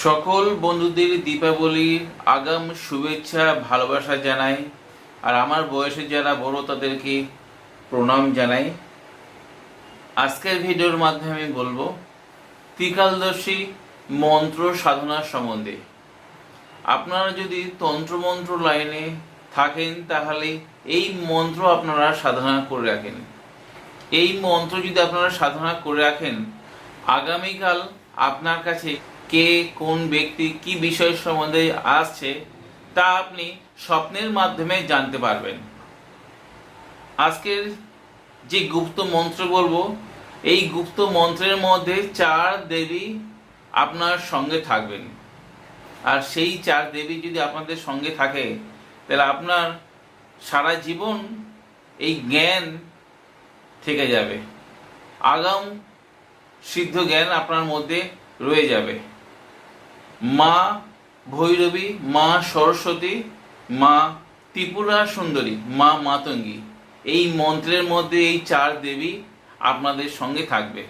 সকল বন্ধুদের দীপাবলির আগাম শুভেচ্ছা ভালোবাসা জানাই। আর আমার বয়সে যারা বড় তাদেরকে প্রণাম জানাই। আজকের ভিডিওর মাধ্যমে আমি বলবো ত্রিকালদর্শী মন্ত্র সাধনার সম্বন্ধে। আপনারা যদি তন্ত্রমন্ত্র লাইনে থাকেন তাহলে এই মন্ত্র আপনারা সাধনা করে রাখেন। এই মন্ত্র যদি আপনারা সাধনা করে রাখেন, আগামীকাল আপনার কাছে কে কোন ব্যক্তি কি বিষয় সম্বন্ধে আসছে তা আপনি স্বপ্নের মাধ্যমে জানতে পারবেন। আজকের যে গুপ্ত মন্ত্র বলবো, এই গুপ্ত মন্ত্রের মধ্যে 4 দেবী আপনার সঙ্গে থাকবেন। আর সেই 4 দেবী যদি আপনাদের সঙ্গে থাকে তাহলে আপনার সারা জীবন এই জ্ঞান থেকে যাবে, আগাম সিদ্ধ জ্ঞান আপনার মধ্যে রয়ে যাবে। মা ভৈরবী, মা সরস্বতী, মা ত্রিপুরা সুন্দরী, মা মাতঙ্গী, এই মন্ত্রের মধ্যে এই 4 দেবী আপনাদের সঙ্গে থাকবে।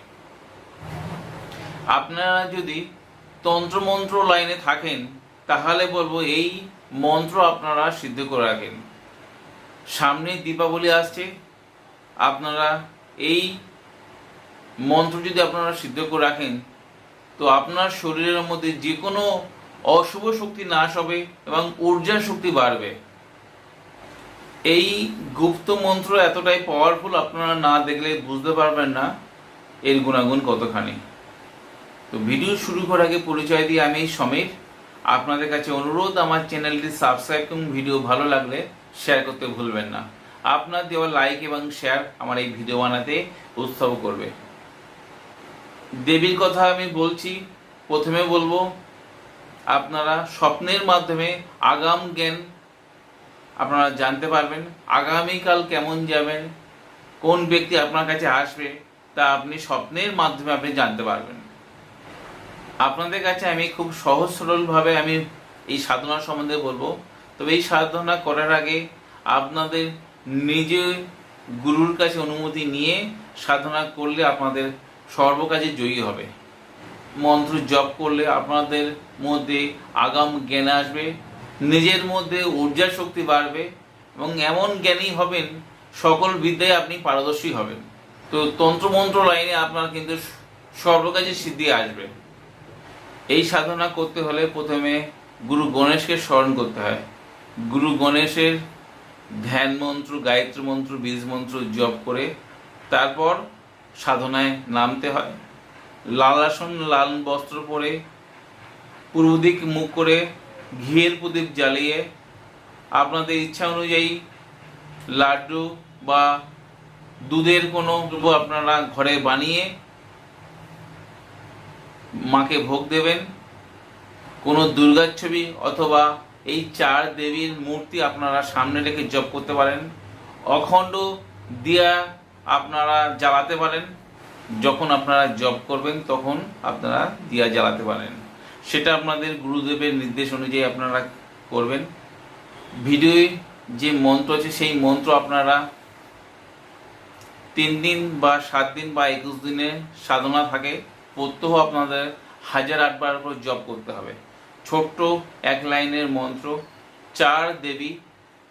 আপনারা যদি তন্ত্রমন্ত্র লাইনে থাকেন তাহলে বলবো এই মন্ত্র আপনারা সিদ্ধ করে রাখেন। সামনে দীপাবলি আসছে, আপনারা এই মন্ত্র যদি আপনারা সিদ্ধ করে রাখেন তো আপনার শরীরের মধ্যে যে কোনো অশুভ শক্তি নাশ হবে এবং ঊর্জা শক্তি বাড়বে। এই গুপ্ত মন্ত্র এতটাই পাওয়ারফুল, আপনারা না দেখলে বুঝতে পারবেন না এর গুণাগুণ কতখানি। তো ভিডিও শুরু করার আগে পরিচয় দিয়ে আমি সমীর। আপনাদের কাছে অনুরোধ, আমার চ্যানেলটি সাবস্ক্রাইব এবং ভিডিও ভালো লাগলে শেয়ার করতে ভুলবেন না। আপনার দেওয়া লাইক এবং শেয়ার আমার এই ভিডিও বানাতে উৎসাহ করবে। দেবীর কথা আমি বলছি। প্রথমে বলবো আপনারা স্বপ্নের মাধ্যমে আগাম জ্ঞান আপনারা জানতে পারবেন। আগামীকাল কেমন যাবেন, কোন ব্যক্তি আপনার কাছে আসবে তা আপনি স্বপ্নের মাধ্যমে আপনি জানতে পারবেন। আপনাদের কাছে আমি খুব সহজ সরলভাবে আমি এই সাধনা সম্বন্ধে বলবো। তবে এই সাধনা করার আগে আপনাদের নিজে গুরুর কাছে অনুমতি নিয়ে সাধনা করলে আপনাদের সর্বকাজে জয়ী হবে। মন্ত্র জপ করলে আপনাদের মধ্যে আগাম জ্ঞান আসবে, নিজের মধ্যে ঊর্জা শক্তি বাড়বে এবং এমন জ্ঞানী হবেন সকল বিদ্যায় আপনি পারদর্শী হবেন। তো তন্ত্রমন্ত্র লাইনে আপনার কিন্তু সর্বকাজে সিদ্ধি আসবে। এই সাধনা করতে হলে প্রথমে গুরু গণেশকে স্মরণ করতে হয়। গুরু গণেশের ধ্যান মন্ত্র, গায়ত্রী মন্ত্র, বীজ মন্ত্র জপ করে তারপর সাধনায় নামতে হয়। লাল আসন, লাল বস্ত্র পরে, পূর্ব দিক মুখ করে ঘিয়ের প্রদীপ জ্বালিয়ে আপনাদের ইচ্ছা অনুযায়ী লাড্ডু বা দুধের কোনো আপনারা ঘরে বানিয়ে মাকে ভোগ দেবেন। কোনো দুর্গার ছবি অথবা এই 4 দেবীর মূর্তি আপনারা সামনে রেখে জপ করতে পারেন। অখণ্ড দিয়া আপনারা জ্বালাতে পারেন। যখন আপনারা জপ করবেন তখন আপনারা দিয়া জ্বালাতে পারেন। সেটা আপনাদের গুরুদেবের নির্দেশ অনুযায়ী আপনারা করবেন। ভিডিওয় যে মন্ত্র আছে সেই মন্ত্র আপনারা 3 দিন বা 7 দিন বা 21 দিনের সাধনা থাকে, প্রত্যহ আপনাদের 1008 বার করে জপ করতে হবে। ছোট্ট 1 লাইনের মন্ত্র। 4 দেবী,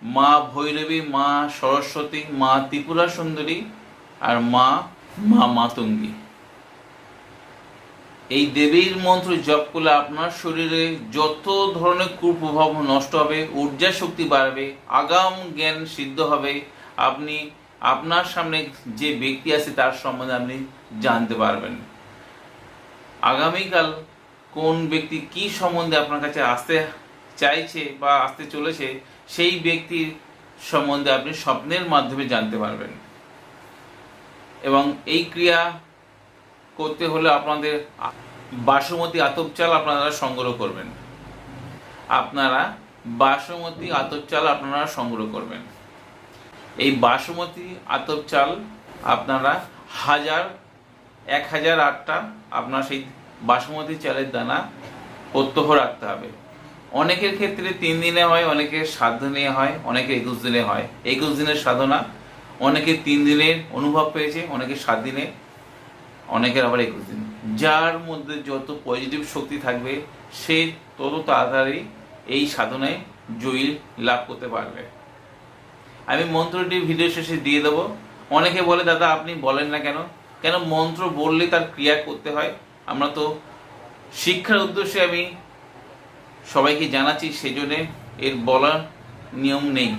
মা ভৈরবী, মা সরস্বতী, মা ত্রিপুরা সুন্দরী আর মা মাতঙ্গী, এই দেবীর মন্ত্র জপ করলে আপনার শরীরে যত ধরনের কুপ্রভাব নষ্ট হবে, ঊর্জা শক্তি বাড়বে, আগাম জ্ঞান সিদ্ধ হবে। আপনি আপনার সামনে যে ব্যক্তি আছে তার সম্বন্ধে আপনি জানতে পারবেন। আগামীকাল কোন ব্যক্তি কি সম্বন্ধে আপনার কাছে আসতে চাইছে বা আসতে চলেছে সেই ব্যক্তির সম্বন্ধে আপনি স্বপ্নের মাধ্যমে জানতে পারবেন। এবং এই ক্রিয়া করতে হলে আপনাদের বাসমতি আতপ চাল আপনারা সংগ্রহ করবেন। আপনারা বাসমতি আতপ চাল আপনারা সংগ্রহ করবেন। এই বাসমতি আতপ চাল আপনারা 1008টা আপনার সেই বাসমতি চালের দানা প্রত্যহ রাখতে হবে। অনেকের ক্ষেত্রে 3 দিনে হয়, অনেকের 7 দিনে হয়, অনেকে 21 দিনে হয়। 21 দিনের সাধনা, অনেকে 3 দিনের অনুভব পেয়েছে, অনেকে 7 দিনে, অনেকের আবার 21 দিন। যার মধ্যে যত পজিটিভ শক্তি থাকবে সে তত তাড়াতাড়ি এই সাধনায় জয়ী লাভ করতে পারবে। আমি মন্ত্রটি ভিডিও শেষে দিয়ে দেবো। অনেকে বলে দাদা আপনি বলেন না কেন? কেন মন্ত্র বললে তার ক্রিয়া করতে হয়? আমরা তো শিক্ষার উদ্দেশ্যে আমি সবাইকে জানাচ্ছি, সেজন্য এর বলার নিয়ম নেই।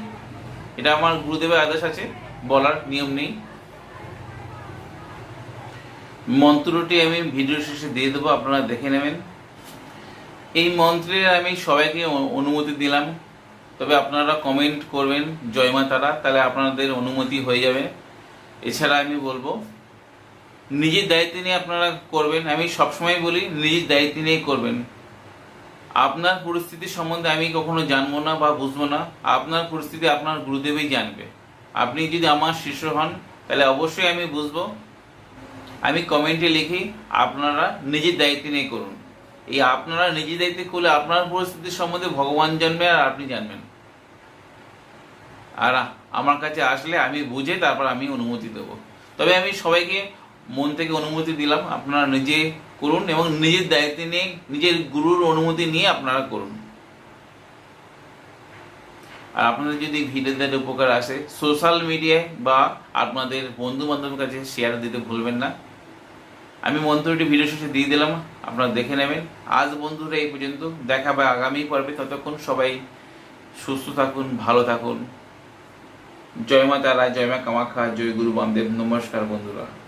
এটা আমার গুরুদেবের আদেশ আছে, বলার নিয়ম নেই। মন্ত্রটি আমি ভিডিও শেষে দিয়ে দেবো, আপনারা দেখে নেবেন। এই মন্ত্রের আমি সবাইকে অনুমতি দিলাম, তবে আপনারা কমেন্ট করবেন জয় মা তারা, তাহলে আপনাদের অনুমতি হয়ে যাবে। এছাড়া আমি বলবো নিজের দায়িত্ব নিয়ে আপনারা করবেন। আমি সবসময় বলি নিজের দায়িত্ব নিয়ে করবেন। আপনার পরিস্থিতি সম্বন্ধে আমি কখনো জানবো না বা বুঝবো না, আপনার পরিস্থিতি আপনার গুরুদেবই জানবে। আপনি যদি আমার শিষ্য হন তাহলে অবশ্যই আমি বুঝবো। আমি কমেন্টে লিখি আপনারা নিজের দায়িত্ব নিয়ে করুন। এই আপনারা নিজের দায়িত্ব করলে আপনার পরিস্থিতি সম্বন্ধে ভগবান জানবে আর আপনি জানবেন। আর আমার কাছে আসলে আমি বুঝে তারপর আমি অনুমতি দেবো। তবে আমি সবাইকে মন থেকে অনুমতি দিলাম, আপনারা নিজে করুন এবং নিজের দায়িত্ব নিয়ে নিজের গুরুর অনুমতি নিয়ে আপনারা করুন। আর আপনাদের যদি ভিডিওদের উপকার আসে সোশ্যাল মিডিয়ায় বা আপনাদের বন্ধু বান্ধবের কাছে শেয়ার দিতে ভুলবেন না। আমি মন্ত্রটি ভিডিও শেষে দিয়ে দিলাম, আপনারা দেখে নেবেন। আজ বন্ধুরা এই পর্যন্ত, দেখা হবে আগামী পর্বে। ততক্ষণ সবাই সুস্থ থাকুন, ভালো থাকুন। জয় মা তারা, জয় মা কামাখ্যা, জয় গুরু বামদেব। নমস্কার বন্ধুরা।